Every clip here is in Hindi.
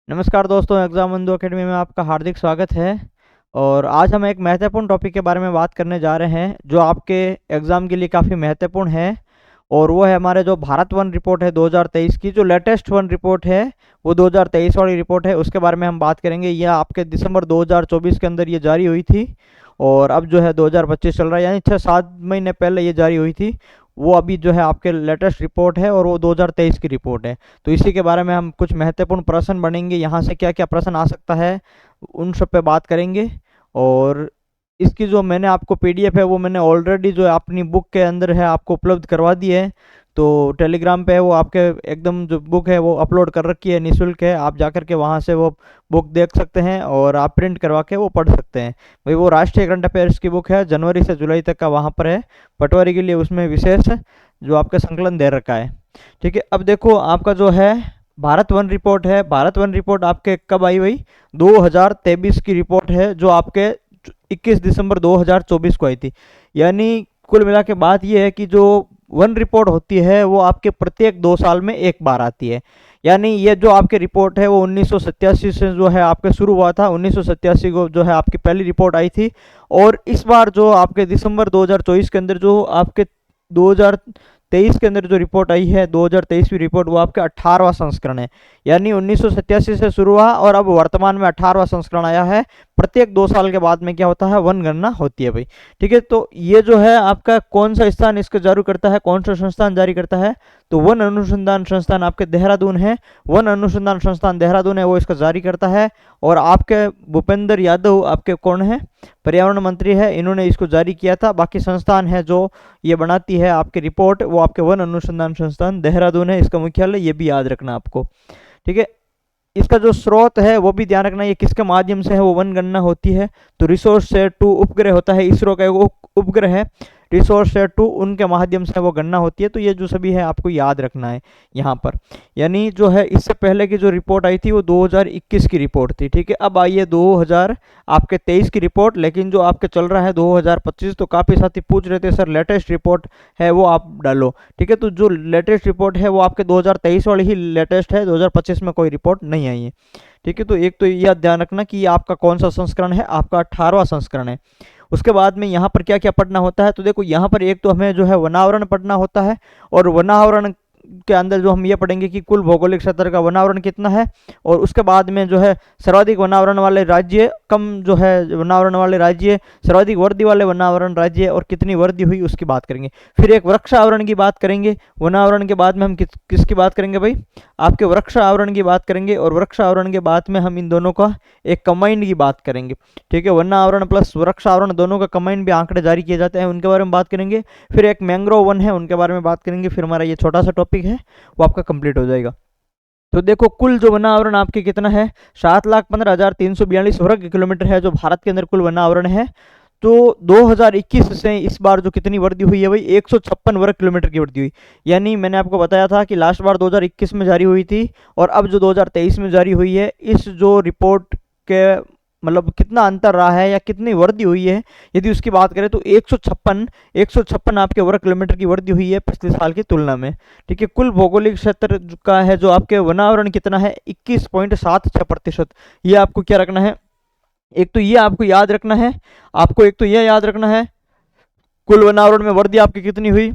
नमस्कार दोस्तों, एग्जाम बंधु एकेडमी में आपका हार्दिक स्वागत है। और आज हम एक महत्वपूर्ण टॉपिक के बारे में बात करने जा रहे हैं जो आपके एग्ज़ाम के लिए काफ़ी महत्वपूर्ण है। और वो है हमारे जो भारत वन रिपोर्ट है 2023 की, जो लेटेस्ट वन रिपोर्ट है वो 2023 वाली रिपोर्ट है। उसके बारे में हम बात करेंगे। यह आपके दिसंबर 2024 के अंदर ये जारी हुई थी और अब जो है 2025 चल रहा है, यानी 6-7 महीने पहले ये जारी हुई थी। वो अभी जो है आपके लेटेस्ट रिपोर्ट है और वो 2023 की रिपोर्ट है। तो इसी के बारे में हम कुछ महत्वपूर्ण प्रश्न बनेंगे, यहाँ से क्या क्या प्रश्न आ सकता है उन सब पे बात करेंगे। और इसकी जो मैंने आपको पीडीएफ है वो मैंने ऑलरेडी जो है अपनी बुक के अंदर है आपको उपलब्ध करवा दी है। तो टेलीग्राम पे वो आपके एकदम जो बुक है वो अपलोड कर रखी है, निःशुल्क है। आप जाकर के वहाँ से वो बुक देख सकते हैं और आप प्रिंट करवा के वो पढ़ सकते हैं। भाई वो राष्ट्रीय करंट अफेयर्स की बुक है, जनवरी से जुलाई तक का वहाँ पर है। पटवारी के लिए उसमें विशेष जो आपका संकलन दे रखा है। ठीक है, अब देखो आपका जो है भारत वन रिपोर्ट है। भारत वन रिपोर्ट आपके कब आई हुई? 2023 की रिपोर्ट है जो आपके 21 दिसंबर 2024 को आई थी। यानी कुल मिला के बात यह है कि जो वन रिपोर्ट होती है वो आपके प्रत्येक 2 साल में एक बार आती है। यानी ये जो आपकी रिपोर्ट है वो 1987 से जो है आपके शुरू हुआ था। 1987 को जो है आपकी पहली रिपोर्ट आई थी। और इस बार जो आपके दिसंबर 2024 के अंदर जो आपके 2023 के अंदर जो रिपोर्ट आई है, 2023वीं रिपोर्ट, वो आपका 18वां संस्करण है। यानी 1987 से शुरू हुआ और अब वर्तमान में 18वां संस्करण आया है। प्रत्येक 2 साल के बाद में क्या होता है? वन गणना होती है भाई। ठीक है, तो ये जो है आपका कौन सा स्थान इसको जारी करता है, कौन सा संस्थान जारी करता है? तो वन अनुसंधान संस्थान आपके देहरादून है। वन अनुसंधान संस्थान देहरादून है, वो इसका जारी करता है। और आपके भूपेंद्र यादव आपके कौन है? पर्यावरण मंत्री है, इन्होंने इसको जारी किया था। बाकी संस्थान है जो ये बनाती है आपकी रिपोर्ट, वो आपके वन अनुसंधान संस्थान देहरादून है, इसका मुख्यालय। ये भी याद रखना आपको। ठीक है, इसका जो स्रोत है वो भी ध्यान रखना, ये किसके माध्यम से है वो वन गणना होती है? तो रिसोर्स सेट 2 उपग्रह होता है, इसरो का एक उपग्रह है रिसोर्स सेट 2, उनके माध्यम से वो गणना होती है। तो ये जो सभी है आपको याद रखना है यहाँ पर। यानी जो है इससे पहले की जो रिपोर्ट आई थी वो 2021 की रिपोर्ट थी। ठीक है, अब आई है 2023 की रिपोर्ट, लेकिन जो आपके चल रहा है 2025। तो काफ़ी साथी पूछ रहे थे सर लेटेस्ट रिपोर्ट है वो आप डालो। ठीक है, तो जो लेटेस्ट रिपोर्ट है वो आपके 2023 वाली ही लेटेस्ट है, 2025 में कोई रिपोर्ट नहीं आई है। ठीक है, तो एक तो यह ध्यान रखना कि ये आपका कौन सा संस्करण है, आपका 18वां संस्करण है। उसके बाद में यहाँ पर क्या क्या पढ़ना होता है? तो देखो यहाँ पर एक तो हमें जो है वनावरण पढ़ना होता है। और वनावरण के अंदर जो हम ये पढ़ेंगे कि कुल भौगोलिक क्षेत्र का वनावरण कितना है। और उसके बाद में जो है सर्वाधिक वनावरण वाले राज्य, कम जो है वनावरण वाले राज्य, सर्वाधिक वर्दी वाले वनावरण राज्य और कितनी वर्दी हुई उसकी बात करेंगे। फिर एक वृक्ष आवरण की बात करेंगे। वनावरण के बाद में हम किसकी बात करेंगे भाई? आपके वृक्ष आवरण की बात करेंगे। और वृक्ष आवरण के बाद में हम इन दोनों का एक कंबाइंड की बात करेंगे। ठीक है, वन आवरण प्लस वृक्ष आवरण दोनों का कंबाइंड भी आंकड़े जारी किए जाते हैं, उनके बारे में बात करेंगे। फिर एक मैंग्रोव वन है, उनके बारे में बात करेंगे। फिर हमारा ये छोटा सा टॉपिक है वो आपका कंप्लीट हो जाएगा। तो देखो कुल जो वन आवरण आपके कितना है? 7,15,342 वर्ग किलोमीटर है जो भारत के अंदर कुल वन आवरण है। तो 2021 से इस बार जो कितनी वृद्धि हुई है भाई? 156 वर्ग किलोमीटर की वृद्धि हुई। यानी मैंने आपको बताया था कि लास्ट बार 2021 में जारी हुई थी और अब जो 2023 में जारी हुई है, इस जो रिपोर्ट के मतलब कितना अंतर रहा है या कितनी वृद्धि हुई है, यदि उसकी बात करें तो 156 आपके वर्ग किलोमीटर की वृद्धि हुई है पिछले साल की तुलना में। ठीक है, कुल भौगोलिक क्षेत्र का है जो आपके वनावरण कितना है? 21.76%। ये आपको क्या रखना है? एक तो ये आपको याद रखना है, आपको एक तो ये याद रखना है कुल वनावरण में वृद्धि आपकी कितनी हुई।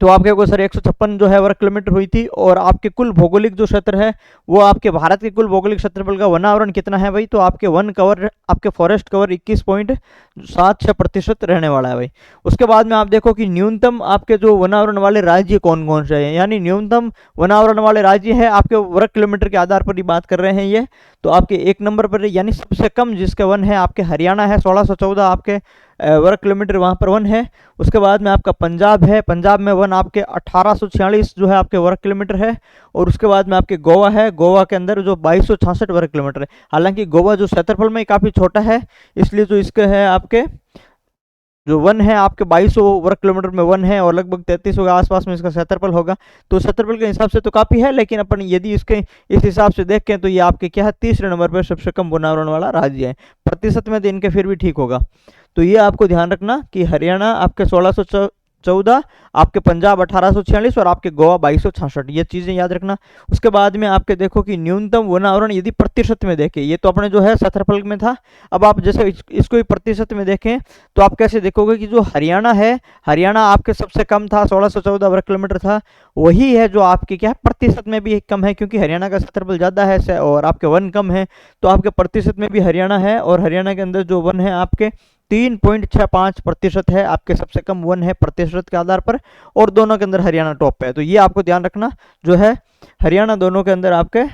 तो आपके को सर 156 जो है वर्ग किलोमीटर हुई थी। और आपके कुल भौगोलिक जो क्षेत्र है वो आपके भारत के कुल भौगोलिक क्षेत्रफल का वनावरण कितना है भाई? तो आपके वन कवर, आपके फॉरेस्ट कवर 21.76% रहने वाला है भाई। उसके बाद में आप देखो कि न्यूनतम आपके जो वनावरण वाले राज्य कौन कौन से हैं। यानी न्यूनतम वनावरण वाले राज्य है आपके वर्ग किलोमीटर के आधार पर ही बात कर रहे हैं ये। तो आपके 1 नंबर पर, यानी सबसे कम जिसके वन है आपके हरियाणा है, 1614 आपके वर्ग किलोमीटर वहाँ पर वन है। उसके बाद में आपका पंजाब है, पंजाब में वन आपके 1846 जो है आपके वर्ग किलोमीटर है। और उसके बाद में आपके गोवा है, गोवा के अंदर जो 2266 वर्ग किलोमीटर है। हालांकि गोवा जो क्षेत्रफल में काफ़ी छोटा है, इसलिए जो इसके है आपके जो वन है आपके 2200 वर्ग किलोमीटर में वन है और लगभग 3300 के आसपास में इसका क्षेत्रफल होगा। तो क्षेत्रफल के हिसाब से तो काफ़ी है, लेकिन अपन यदि इसके इस हिसाब से देखें तो ये आपके क्या है? 3रे नंबर पर सबसे कम वनावरण वाला राज्य है। प्रतिशत में तो इनके फिर भी ठीक होगा। तो ये आपको ध्यान रखना कि हरियाणा आपके 1600 14, आपके पंजाब 1846 और आपके गोवा 2266, ये चीज़ें याद रखना। उसके बाद में आपके देखो कि न्यूनतम वन आवरण यदि प्रतिशत में देखें, ये तो अपने जो है क्षेत्रफल में था, अब आप जैसे इसको भी प्रतिशत में देखें तो आप कैसे देखोगे कि जो हरियाणा है, हरियाणा आपके सबसे कम था, 1614 वर्ग किलोमीटर था, वही है जो आपके क्या है प्रतिशत में भी कम है, क्योंकि हरियाणा का क्षेत्रफल ज़्यादा है और आपके वन कम है, तो आपके प्रतिशत में भी हरियाणा है, और हरियाणा के अंदर जो वन है आपके 3.65% है, आपके सबसे कम वन है प्रतिशत के आधार पर, और दोनों के अंदर हरियाणा टॉप पे है। तो ये आपको ध्यान रखना, जो है हरियाणा दोनों के अंदर आपके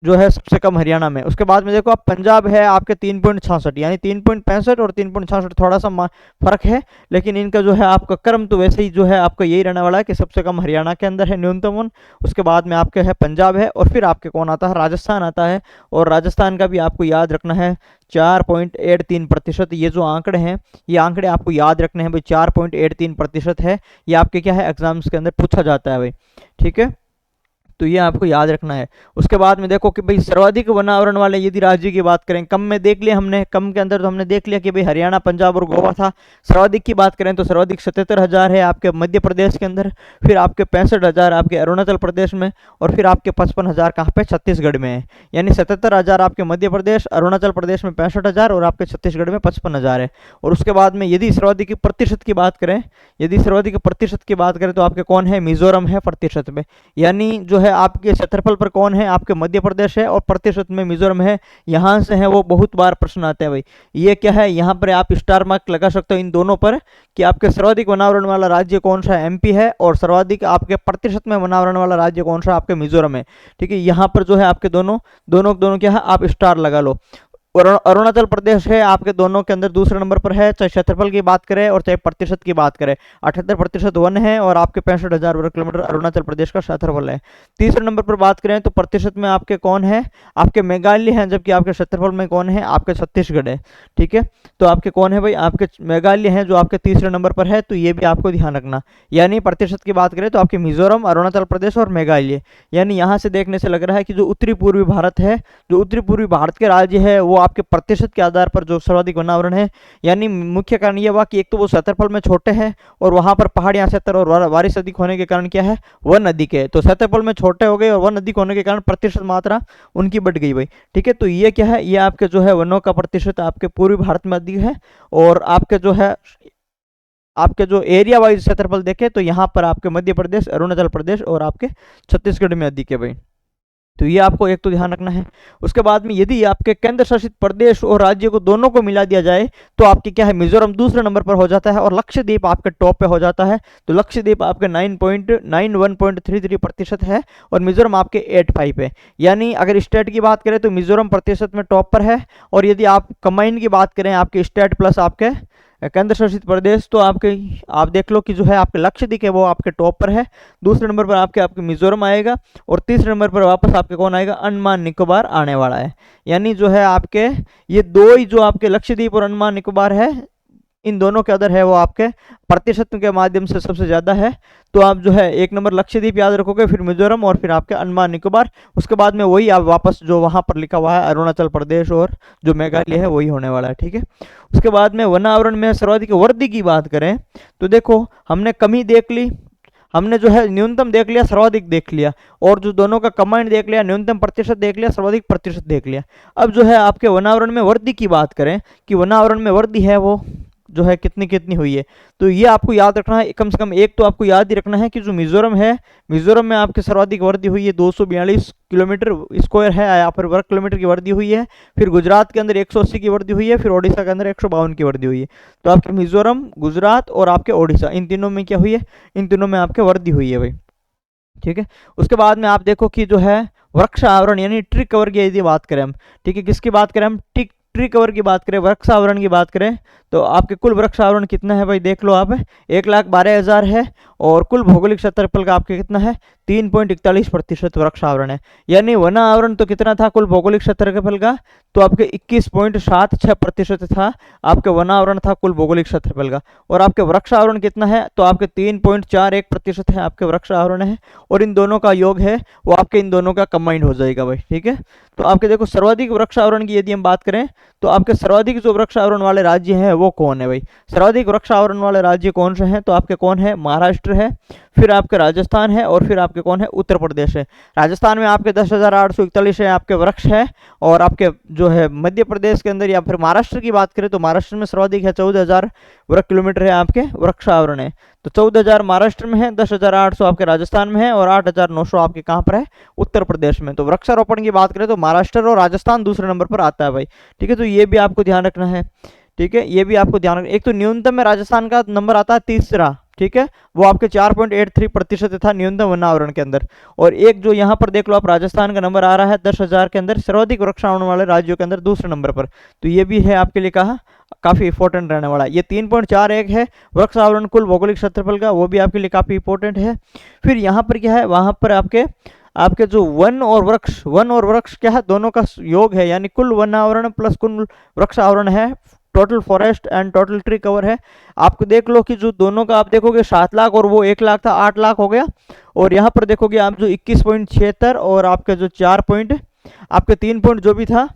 जो है सबसे कम हरियाणा में। उसके बाद में देखो आप पंजाब है आपके 3.66, यानी 3.65 और 3.66 थोड़ा सा फर्क है, लेकिन इनका जो है आपका क्रम तो वैसे ही जो है आपका यही रहने वाला है कि सबसे कम हरियाणा के अंदर है न्यूनतम वन, उसके बाद में आपके है पंजाब है, और फिर आपके कौन आता है, राजस्थान आता है, और राजस्थान का भी आपको याद रखना है 4.83%। ये जो आंकड़े हैं, ये आंकड़े आपको याद रखने हैं भाई, 4.83% है, ये आपके क्या है एग्जाम्स के अंदर पूछा जाता है भाई, ठीक है, तो ये आपको याद रखना है। उसके बाद में देखो कि भाई सर्वाधिक वन आवरण वाले यदि राज्य की बात करें, कम में देख लिया हमने, कम के अंदर तो हमने देख लिया कि भाई हरियाणा, पंजाब और गोवा था। सर्वाधिक की बात करें तो सर्वाधिक 77,000 है आपके मध्य प्रदेश के अंदर, फिर आपके 65,000 आपके अरुणाचल प्रदेश में, और फिर आपके 55,000 कहाँ पे, छत्तीसगढ़ में है। यानी 77,000 आपके मध्य प्रदेश, अरुणाचल प्रदेश में 65,000 और आपके छत्तीसगढ़ में 55,000 है। और उसके बाद में यदि सर्वाधिक प्रतिशत की बात करें, यदि सर्वाधिक प्रतिशत की बात करें तो आपके कौन है, मिजोरम है प्रतिशत में, यानी जो है आपके क्षेत्रफल पर कौन है, आपके मध्य प्रदेश है, और प्रतिशत में मिजोरम है। यहाँ से है वो बहुत बार प्रश्न आते हैं भाई, ये क्या है, यहाँ पर आप स्टार मार्क लगा सकते हो इन दोनों पर कि आपके सर्वाधिक वनावरण वाला राज्य कौन सा, एमपी है, और सर्वाधिक आपके प्रतिशत में वनावरण वाला राज्य कौन सा, आपके मिजोरम है, ठीक है। यहाँ पर जो है आपके दोनों दोनों दोनों क्या है, आप स्टार लगा लो। अरुणाचल प्रदेश है आपके दोनों के अंदर दूसरे नंबर पर है, चाहे क्षेत्रफल की बात करें और चाहे प्रतिशत की बात करें, 78% वन है, और आपके 65,000 वर्ग किलोमीटर अरुणाचल प्रदेश का क्षेत्रफल है। तीसरे नंबर पर बात करें तो प्रतिशत में आपके कौन है, आपके मेघालय है, जबकि आपके क्षेत्रफल में कौन है, आपके छत्तीसगढ़ है, ठीक है। तो आपके कौन है भाई, आपके मेघालय है जो आपके तीसरे नंबर पर है, तो ये भी आपको ध्यान रखना। यानी प्रतिशत की बात करें तो आपके मिजोरम, अरुणाचल प्रदेश और मेघालय, यानी यहाँ से देखने से लग रहा है कि जो उत्तरी पूर्वी भारत है, जो उत्तरी पूर्वी भारत के राज्य है, वो आपके प्रतिशत के आधार पर जो सर्वाधिक वनावरण है, यानी मुख्य कारण यह हुआ कि एक तो वो क्षेत्रफल में छोटे हैं, और वहां पर पहाड़ियां क्षेत्र और बारिश अधिक होने के कारण क्या है, वन अधिक है, तो क्षेत्रफल में छोटे हो गए और वन अधिक होने के कारण प्रतिशत मात्रा उनकी बढ़ गई भाई, ठीक है। तो ये क्या है, ये आपके जो है वनों का प्रतिशत आपके पूर्वी भारत में अधिक है, और आपके जो है आपके जो एरिया वाइज क्षेत्रफल देखें तो यहाँ पर आपके मध्य प्रदेश, अरुणाचल प्रदेश और आपके छत्तीसगढ़ में अधिक है भाई, तो ये आपको एक तो ध्यान रखना है। उसके बाद में यदि आपके केंद्र शासित प्रदेश और राज्य को दोनों को मिला दिया जाए तो आपके क्या है, मिजोरम दूसरे नंबर पर हो जाता है, और लक्षद्वीप आपके टॉप पे हो जाता है। तो लक्षद्वीप आपके 9.91.33% है, और मिजोरम आपके 85 है। यानी अगर स्टेट की बात करें तो मिजोरम प्रतिशत में टॉप पर है, और यदि आप कंबाइन की बात करें आपके स्टेट प्लस आपके केंद्र शासित प्रदेश, तो आपके आप देख लो कि जो है आपके लक्षद्वीप है वो आपके टॉप पर है, दूसरे नंबर पर आपके मिजोरम आएगा, और तीसरे नंबर पर वापस आपके कौन आएगा, अंडमान निकोबार आने वाला है। यानी जो है आपके ये दो ही जो आपके लक्षद्वीप और अंडमान निकोबार है, इन दोनों के अंदर है वो आपके प्रतिशत के माध्यम से सबसे ज़्यादा है। तो आप जो है एक नंबर लक्षद्वीप याद रखोगे, फिर मिजोरम, और फिर आपके अंडमान निकोबार, उसके बाद में वही आप वापस जो वहाँ पर लिखा हुआ है अरुणाचल प्रदेश और जो मेघालय है वही होने वाला है, ठीक है। उसके बाद में वन आवरण में सर्वाधिक वर्दी की बात करें तो देखो हमने कमी देख ली, हमने जो है न्यूनतम देख लिया, सर्वाधिक देख लिया, और जो दोनों का कंबाइंड देख लिया, न्यूनतम प्रतिशत देख लिया, सर्वाधिक प्रतिशत देख लिया। अब जो है आपके वनावरण में वृद्धि की बात करें कि वनावरण में वृद्धि है वो जो है कितनी कितनी हुई है, तो ये आपको याद रखना है। कम से कम एक तो आपको याद ही रखना है कि जो मिजोरम है, मिजोरम में आपकी सर्वाधिक वृद्धि हुई है 242 किलोमीटर स्क्वायर है यहाँ पर वर्ग किलोमीटर की वृद्धि हुई है। फिर गुजरात के अंदर 180 की वृद्धि हुई है, फिर ओडिशा के अंदर 152 की वृद्धि हुई है। तो आपके मिजोरम, गुजरात और आपके ओडिशा, इन तीनों में क्या हुई है, इन तीनों में आपके वृद्धि हुई है भाई, ठीक है। उसके बाद में आप देखो कि जो है वृक्ष आवरण यानी ट्री कवर की यदि बात करें हम, ठीक है, किसकी बात करें हम, ट्री कवर की बात करें, वृक्ष आवरण की बात करें, तो आपके कुल वृक्ष आवरण कितना है भाई, देख लो आप 1,12,000 है, और कुल भौगोलिक क्षेत्रफल का आपके कितना है, 3.41% वृक्ष आवरण है। यानी वन आवरण तो कितना था कुल भौगोलिक क्षेत्रफल का, तो आपके 21.76% था आपके वन आवरण था कुल भौगोलिक क्षेत्रफल का, और आपके वृक्ष आवरण कितना है, तो आपके 3.41% है आपके वृक्ष आवरण है, और इन दोनों का योग है वो आपके इन दोनों का कंबाइंड हो जाएगा भाई, ठीक है। तो आपके देखो सर्वाधिक वृक्ष आवरण की यदि हम बात करें तो आपके सर्वाधिक जो वृक्ष आवरण वाले राज्य हैं वो कौन है भाई। सर्वाधिक वृक्ष आवरण वाले राज्य कौन से हैं, तो आपके कौन है, महाराष्ट्र है, फिर आपके राजस्थान है, और फिर आपके कौन है, उत्तर प्रदेश है। राजस्थान में आपके 10,841 है आपके वृक्ष है, और आपके जो है मध्य प्रदेश के अंदर या फिर महाराष्ट्र की बात करें तो महाराष्ट्र में सर्वाधिक है, 14,000 वर्ग किलोमीटर है आपके वृक्ष आवरण है। तो 14,000 महाराष्ट्र में है, 10,800 आपके राजस्थान में है, और 8,900 आपके कहाँ पर है, उत्तर प्रदेश में। तो वृक्षारोपण की बात करें तो महाराष्ट्र और राजस्थान दूसरे नंबर पर आता है भाई। ठीक है, तो ये भी आपको ध्यान रखना है। ठीक है, ये भी आपको ध्यान रखना। एक तो न्यूनतम में राजस्थान का नंबर आता है तीसरा, ठीक है, वो आपके 4.83% था न्यूनतम वन आवरण के अंदर। और एक जो यहाँ पर देख लो आप, राजस्थान का नंबर आ रहा है 10,000 के अंदर सर्वाधिक वृक्ष आवरण वाले राज्यों के अंदर दूसरे नंबर पर। तो ये भी है आपके लिए कहा काफी इंपॉर्टेंट रहने वाला। ये 3.41 है वृक्ष आवरण कुल भौगोलिक क्षेत्रफल का, वो भी आपके लिए काफी इंपॉर्टेंट है। फिर यहाँ पर क्या है, वहां पर आपके आपके जो वन और वृक्ष क्या है, दोनों का योग है, यानी कुल वन आवरण प्लस कुल वृक्ष आवरण है, total forest and total tree cover है। आपको देख लो कि जो दोनों का आप देखोगे 7 लाख और वो 1 लाख था, 8 लाख हो गया। और यहाँ पर देखोगे आप जो 21.76 और आपके जो 4 पॉइंट आपके 3 पॉइंट जो भी था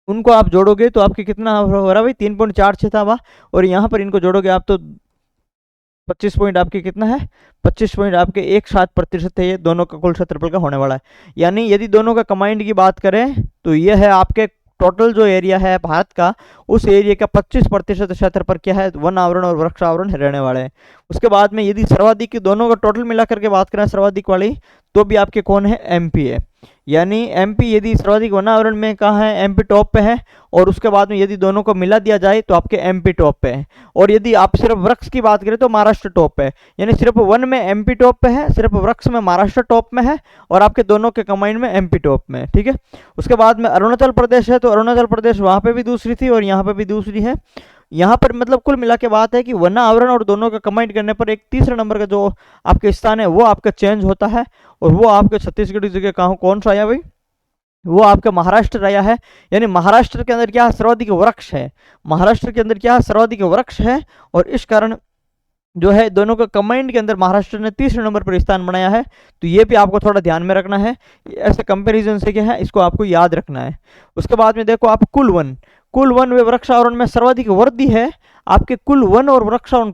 उनको आप जोड़ोगे तो आपके कितना हो रहा है भाई, 3.46 था वह, और यहाँ पर इनको जोड़ोगे आप तो 25 पॉइंट आपके कितना है, 25 पॉइंट आपके 17% है, ये दोनों का कुल क्षेत्रफल का होने वाला है। यानी यदि दोनों का कंबाइंड की बात करें तो ये है आपके टोटल जो एरिया है भारत का, उस एरिया का 25% क्षेत्र पर क्या है, वन आवरण और वृक्ष आवरण रहने वाले हैं। उसके बाद में यदि सर्वाधिक की दोनों का टोटल मिलाकर के बात करें सर्वाधिक वाली, तो भी आपके कौन है, एमपी है। यानी एमपी यदि सर्वाधिक वन आवरण में कहाँ है, एमपी टॉप पे है। और उसके बाद में यदि दोनों को मिला दिया जाए तो आपके एमपी टॉप पे है। और यदि आप सिर्फ वृक्ष की बात करें तो महाराष्ट्र टॉप पे है। यानी सिर्फ वन में एमपी टॉप पे है, सिर्फ वृक्ष में महाराष्ट्र टॉप में है, और आपके दोनों के कंबाइंड में एमपी टॉप में है। ठीक है, उसके बाद में अरुणाचल प्रदेश है, तो अरुणाचल प्रदेश वहां पे भी दूसरी थी और यहाँ पे भी दूसरी है। यहाँ पर मतलब कुल मिला के बात है कि वन आवरण और दोनों का कंबाइंड करने पर एक तीसरे नंबर का जो आपके स्थान है वो आपका चेंज होता है, और वो आपके छत्तीसगढ़ की जगह कहाँ कौन सा आया भाई, वो आपका महाराष्ट्र आया है। यानी महाराष्ट्र के अंदर क्या सर्वाधिक वृक्ष है, महाराष्ट्र के अंदर क्या सर्वाधिक वृक्ष है, और इस कारण जो है दोनों का कंबाइंड के अंदर महाराष्ट्र ने तीसरे नंबर पर स्थान बनाया है। तो ये भी आपको थोड़ा ध्यान में रखना है, ऐसे कंपैरिजन से क्या है इसको आपको याद रखना है। उसके बाद में देखो आप कुल वन वे वृक्ष आवरण में सर्वाधिक वृद्धि है आपके कुल वन और वृक्ष आवरण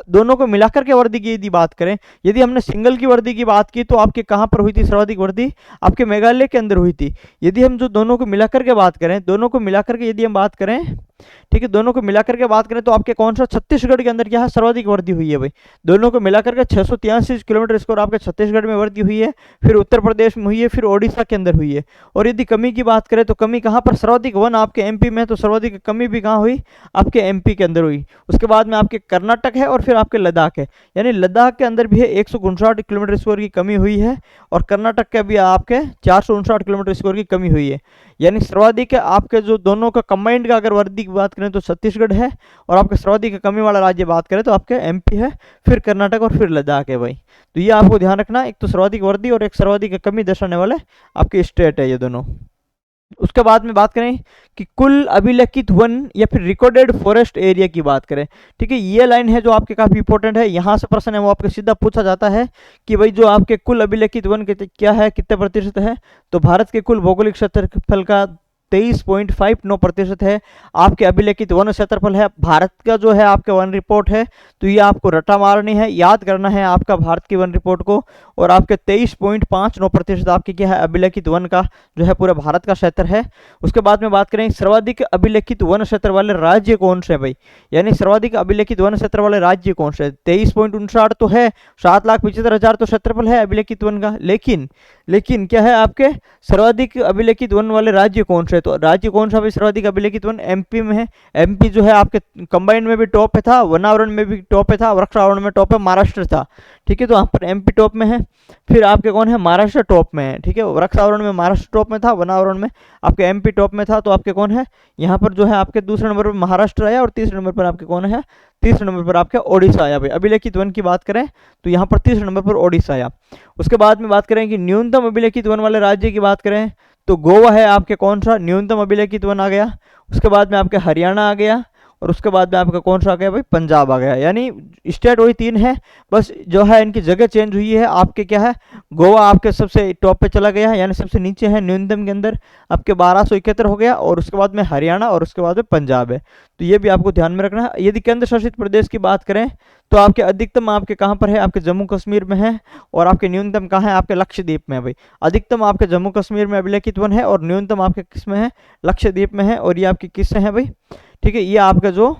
दोनों को मिलाकर के वृद्धि की यदि बात करें, यदि हमने सिंगल की वृद्धि की बात की तो आपके कहां पर हुई थी सर्वाधिक वृद्धि, आपके मेघालय के अंदर हुई थी। यदि हम जो दोनों को मिलाकर के बात करें, दोनों को मिलाकर के यदि हम बात करें, ठीक है, दोनों को मिलाकर के बात करें तो आपके कौन सा छत्तीसगढ़ के अंदर क्या है सर्वाधिक वृद्धि हुई है भाई। दोनों को मिलाकर के 683 किलोमीटर स्क्वायर आपके छत्तीसगढ़ में वृद्धि हुई है, फिर उत्तर प्रदेश में हुई है, फिर ओडिशा के अंदर हुई है। और यदि कमी की बात करें तो कमी कहाँ पर, सर्वाधिक वन आपके एमपी में, तो सर्वाधिक कमी भी कहाँ हुई, आपके एमपी के अंदर हुई। उसके बाद में आपके कर्नाटक है और फिर आपके लद्दाख है। यानी लद्दाख के अंदर भी है 159 किलोमीटर स्क्वायर की कमी हुई है, और कर्नाटक के भी आपके 459 किलोमीटर स्क्वायर की कमी हुई है। यानी सर्वाधिक आपके जो दोनों का कंबाइंड का अगर वृद्धि की बात करें तो छत्तीसगढ़ है, और आपके सर्वाधिक कमी वाला राज्य बात करें तो आपके एमपी है, फिर कर्नाटक और फिर लद्दाख है भाई। तो ये आपको ध्यान रखना, एक तो सर्वाधिक वृद्धि और एक सर्वाधिक कमी दर्शाने वाले आपके स्टेट है ये दोनों। उसके बाद में बात करें कि कुल अभिलेखित वन या फिर रिकॉर्डेड फॉरेस्ट एरिया की बात करें, ठीक है, ये लाइन है जो आपके काफी इंपॉर्टेंट है। यहाँ से प्रश्न है वो आपके सीधा पूछा जाता है कि भाई जो आपके कुल अभिलेखित वन क्या है, कितने प्रतिशत है, तो भारत के कुल भौगोलिक क्षेत्रफल का 23.59% है आपके अभिलेखित वन क्षेत्रफल है। भारत का जो है आपके वन रिपोर्ट है, तो ये आपको रट्टा मारनी है, याद करना है आपका भारत की वन रिपोर्ट को। और आपके 23.59% आपके क्या है अभिलेखित वन का जो है पूरे भारत का क्षेत्र है। उसके बाद में बात करें सर्वाधिक अभिलेखित वन क्षेत्र वाले राज्य कौन से भाई, यानी सर्वाधिक अभिलेखित वन क्षेत्र वाले राज्य कौन से, 23.59 तो है, 7,75,000 तो क्षेत्रफल है अभिलेखित वन का। लेकिन क्या है आपके सर्वाधिक अभिलेखित वन वाले राज्य कौन से, तो राज्य कौन सा भी सर्वाधिक अभिलेखित वन एमपी में है। एमपी जो है आपके कंबाइंड में भी टॉप पे था, वनावरण में भी टॉप पे था, वृक्षावरण में टॉप पे महाराष्ट्र था। ठीक है, तो यहाँ पर एमपी टॉप में है, फिर आपके कौन है महाराष्ट्र टॉप में है। ठीक है, वृक्षावरण में महाराष्ट्र टॉप में था, वनावरण में आपके एमपी टॉप में था। तो आपके कौन है यहाँ पर जो है आपके दूसरे नंबर पर महाराष्ट्र आया, और तीसरे नंबर पर आपके कौन है, तीसरे नंबर पर आपके ओडिशा आया भाई। अभिलेखित वन की बात करें तो यहाँ पर तीसरे नंबर पर ओडिशा आया। उसके बाद में बात करें कि न्यूनतम अभिलेखित वन वाले राज्य की बात करें तो गोवा है आपके कौन सा न्यूनतम अभिलेखित वन आ गया। उसके बाद में आपके हरियाणा आ गया, और उसके बाद में आपका कौन सा आ गया भाई, पंजाब आ गया। यानी स्टेट वही 3 है, बस जो है इनकी जगह चेंज हुई है। आपके क्या है, गोवा आपके सबसे टॉप पे चला गया है, यानी सबसे नीचे है न्यूनतम के अंदर, आपके 1271 हो गया। और उसके बाद में हरियाणा और उसके बाद में पंजाब है। तो ये भी आपको ध्यान में रखना है। यदि केंद्र शासित प्रदेश की बात करें तो आपके अधिकतम आपके कहाँ पर है, आपके जम्मू कश्मीर में है, और आपके न्यूनतम कहाँ है, आपके लक्षद्वीप में है भाई। अधिकतम आपके जम्मू कश्मीर में अभिलेखित वन है, और न्यूनतम आपके किस में है, लक्षद्वीप में है। और ये आपकी किससे है भाई, ठीक है, ये आपका जो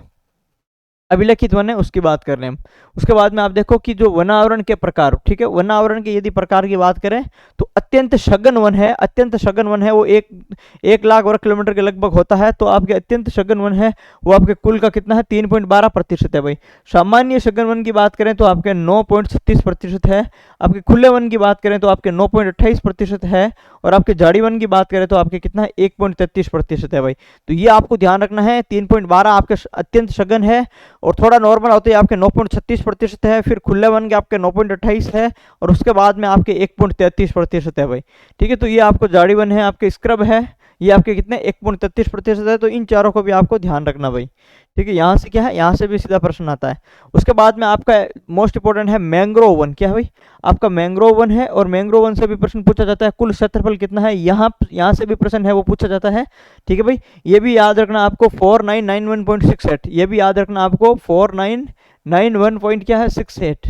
अभिलेखित वन है उसकी बात कर रहे हैं हम। उसके बाद में आप देखो कि जो वनावरण के प्रकार, ठीक है, वनावरण के यदि प्रकार की बात करें तो अत्यंत सघन वन है। अत्यंत सघन वन है वो 1 लाख वर्ग किलोमीटर के लगभग होता है। तो आपके अत्यंत सघन वन है वो आपके कुल का कितना है, 3.12% है भाई। सामान्य सघन वन की बात करें तो आपके 9.36% है। आपके खुले वन की बात करें तो आपके 9.28% है। और आपके झाड़ी वन की बात करें तो आपके कितना है, 1.33% है भाई। तो ये आपको ध्यान रखना है, 3.12 आपके अत्यंत सघन है, और थोड़ा नॉर्मल होते हैं आपके 9.36% है। फिर खुले वन के आपके 9.28 है, और उसके बाद में आपके 1.33% है भाई। ठीक है, तो ये आपको झाड़ी वन है, आपके स्क्रब है, ये आपके कितने 1.33% है। तो इन चारों को भी आपको ध्यान रखना भाई। ठीक है, यहाँ से क्या है, यहाँ से भी सीधा प्रश्न आता है। उसके बाद में आपका मोस्ट इंपोर्टेंट है मैंग्रोव वन। क्या है भाई, आपका मैंग्रोव वन है, और मैंग्रोव वन से भी प्रश्न पूछा जाता है। कुल क्षेत्रफल कितना है, यहाँ से भी प्रश्न है वो पूछा जाता है। ठीक है भाई, ये भी याद रखना आपको 4991.68, ये भी याद रखना आपको 4991 पॉइंट क्या है 68।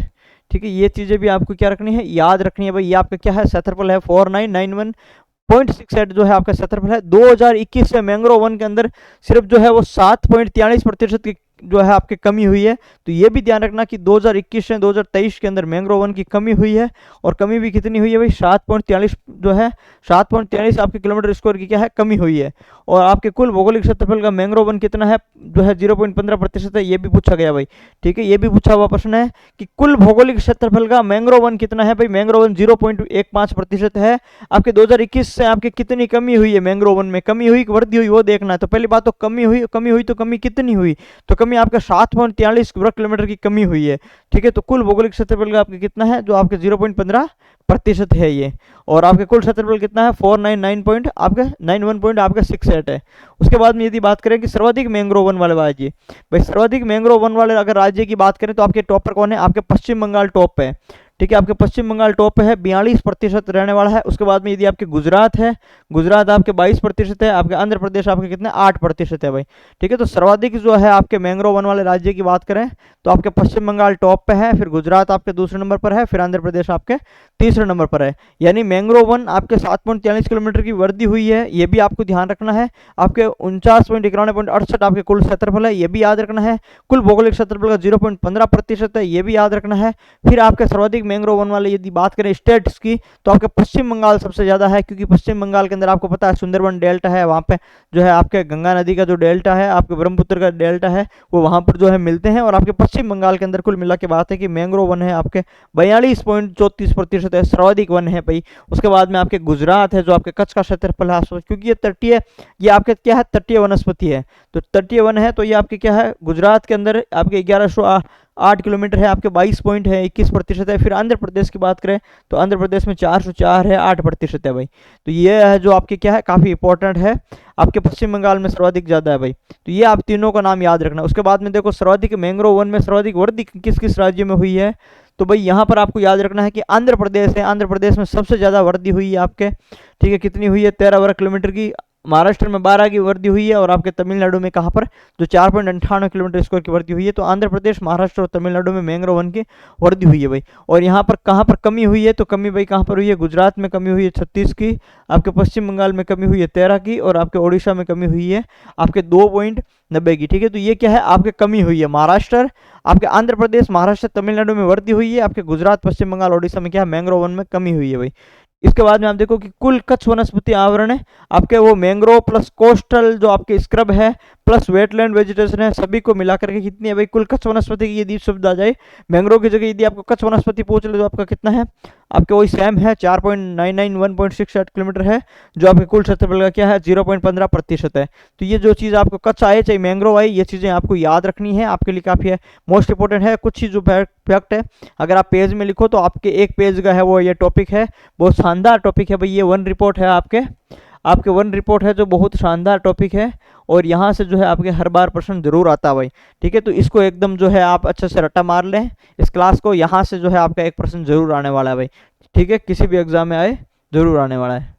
ठीक है, ये चीजें भी आपको क्या रखनी है, याद रखनी है भाई। ये आपका क्या है, क्षेत्रफल है 4991.68 जो है आपका क्षेत्रफल है। 2021 से मैंग्रोव वन के अंदर सिर्फ जो है वो 7.43% की जो है आपकी कमी हुई है। तो ये भी ध्यान रखना कि 2021 से 2023 के अंदर मैंग्रोव वन की कमी हुई है, और कमी भी कितनी हुई है भाई, 7.43 जो है 7.43 आपके किलोमीटर स्क्वायर की क्या है, कमी हुई है। और आपके कुल भौगोलिक क्षेत्रफल का मैंग्रोव वन कितना है, जो है 0.15% है। ये भी पूछा गया भाई। ठीक है, ये भी पूछा हुआ प्रश्न है कि कुल भौगोलिक क्षेत्रफल का मैंग्रोव वन कितना है भाई, मैंग्रोव वन 0.15% है। आपके 2021 से आपकी कितनी कमी हुई है, मैंग्रोव वन में कमी हुई वृद्धि हुई वो देखना है। तो पहली बात तो कमी हुई तो कमी कितनी हुई, तो कमी आपका 7.43 वर्ग किलोमीटर की कमी हुई है। ठीक है, तो कुल भौगोलिक क्षेत्रफल का आपके कितना है, जो आपके 0.15% है ये। और आपके कुल क्षेत्रफल कितना है, 499.91.68 है। उसके बाद में यदि बात करें कि सर्वाधिक मैंग्रोव वन वाले राज्य, भाई सर्वाधिक मैंग्रोव वन वाले अगर राज्य की बात करें तो आपके टॉप पर कौन है, आपके पश्चिम बंगाल टॉप पे है। ठीक है, आपके पश्चिम बंगाल टॉप पे है, 42% रहने वाला है। उसके बाद में यदि आपके गुजरात है, गुजरात आपके 22% है। आपके आंध्र प्रदेश आपके कितने 8% है भाई। ठीक है, तो सर्वाधिक जो है आपके मैंग्रोव वन वाले राज्य की बात करें तो आपके पश्चिम बंगाल टॉप पे है, फिर गुजरात आपके दूसरे नंबर पर है, फिर आंध्र प्रदेश आपके तीसरे नंबर पर है। यानी मैंग्रोव वन आपके 7.43 किलोमीटर की वृद्धि हुई है, ये भी आपको ध्यान रखना है। आपके 49.91.68 आपके कुल क्षेत्रफल है, ये भी याद रखना है। कुल भौगोलिक क्षेत्रफल का 0.15% है, ये भी याद रखना है। फिर आपके सर्वाधिक मैंग्रोव वन वाले यदि बात करें स्टेट्स की तो आपके पश्चिम बंगाल सबसे ज्यादा है, क्योंकि पश्चिम बंगाल के अंदर आपको पता है सुंदरबन डेल्टा है, वहां पे जो है आपके गंगा नदी का जो डेल्टा है, आपके ब्रह्मपुत्र का डेल्टा है, वो वहां पर जो है मिलते हैं। और आपके पश्चिम बंगाल के अंदर कुल मिला के बात है कि मैंग्रोव वन है आपके 42.34% है, सर्वाधिक वन है भाई। उसके बाद में आपके गुजरात है, जो आपके कच्छ का क्षेत्रफल है, क्योंकि ये तटीय, ये आपके क्या है, तटीय वनस्पति है। तो तटीय वन है, तो ये आपके क्या है, गुजरात के अंदर आपके 1108 किलोमीटर है, आपके 22 पॉइंट है, 21% है। फिर आंध्र प्रदेश की बात करें तो आंध्र प्रदेश में 404 है, 8% है भाई। तो ये है जो आपके क्या है, काफी इंपॉर्टेंट है। आपके पश्चिम बंगाल में सर्वाधिक ज्यादा है भाई। तो ये आप तीनों का नाम याद रखना। उसके बाद में देखो सर्वाधिक मैंग्रोव वन में सर्वाधिक वृद्धि किस किस राज्य में हुई है, तो भाई यहाँ पर आपको याद रखना है कि आंध्र प्रदेश है, आंध्र प्रदेश में सबसे ज्यादा वृद्धि हुई है आपके। ठीक है, कितनी हुई है, 13 वर्ग किलोमीटर की। महाराष्ट्र में 12 की वृद्धि हुई है, और आपके तमिलनाडु में कहाँ पर जो 4.98 किलोमीटर स्क्वायर की वृद्धि हुई है। तो आंध्र प्रदेश, महाराष्ट्र और तमिलनाडु में मैंग्रोव वन की वृद्धि हुई है भाई। और यहाँ पर कहाँ पर कमी हुई है, तो कमी भाई कहाँ पर हुई है, गुजरात में कमी हुई है 36 की, आपके पश्चिम बंगाल में कमी हुई है 13 की, और आपके ओडिशा में कमी हुई है आपके 2.90 की। ठीक है, तो ये क्या है, आपके कमी हुई है। महाराष्ट्र, आपके आंध्र प्रदेश, महाराष्ट्र, तमिलनाडु में वृद्धि हुई है, आपके गुजरात, पश्चिम बंगाल, ओडिशा में क्या है, मैंग्रोव वन में कमी हुई है भाई। इसके बाद में आप देखो कि कुल कच्छ वनस्पति आवरण है आपके, वो मैंग्रोव प्लस कोस्टल जो आपके स्क्रब है प्लस वेटलैंड वेजिटेशन है, सभी को मिलाकर के कितनी है भाई, कुल कच्छ वनस्पति की यदि शब्द आ जाए मैंग्रोव की जगह यदि आपको कच्छ वनस्पति पूछ ले तो आपका कितना है, आपके वही सेम है 4.991.68 किलोमीटर है, जो आपके कुल क्षेत्रफल का क्या है 0.15% है। तो ये जो चीज़ आपको कच्छ आए चाहे मैंग्रोव आए, ये चीज़ें आपको याद रखनी है, आपके लिए काफ़ी है, मोस्ट इंपोर्टेंट है। कुछ चीज़ जो फैक्ट है अगर आप पेज में लिखो तो आपके एक पेज का है वो ये टॉपिक है, बहुत शानदार टॉपिक है भाई। ये वन रिपोर्ट है आपके आपके वन रिपोर्ट है जो बहुत शानदार टॉपिक है, और यहाँ से जो है आपके हर बार प्रश्न जरूर आता है भाई। ठीक है, तो इसको एकदम जो है आप अच्छे से रट्टा मार लें इस क्लास को, यहाँ से जो है आपका एक प्रश्न जरूर आने वाला है भाई। ठीक है, किसी भी एग्जाम में आए जरूर आने वाला है।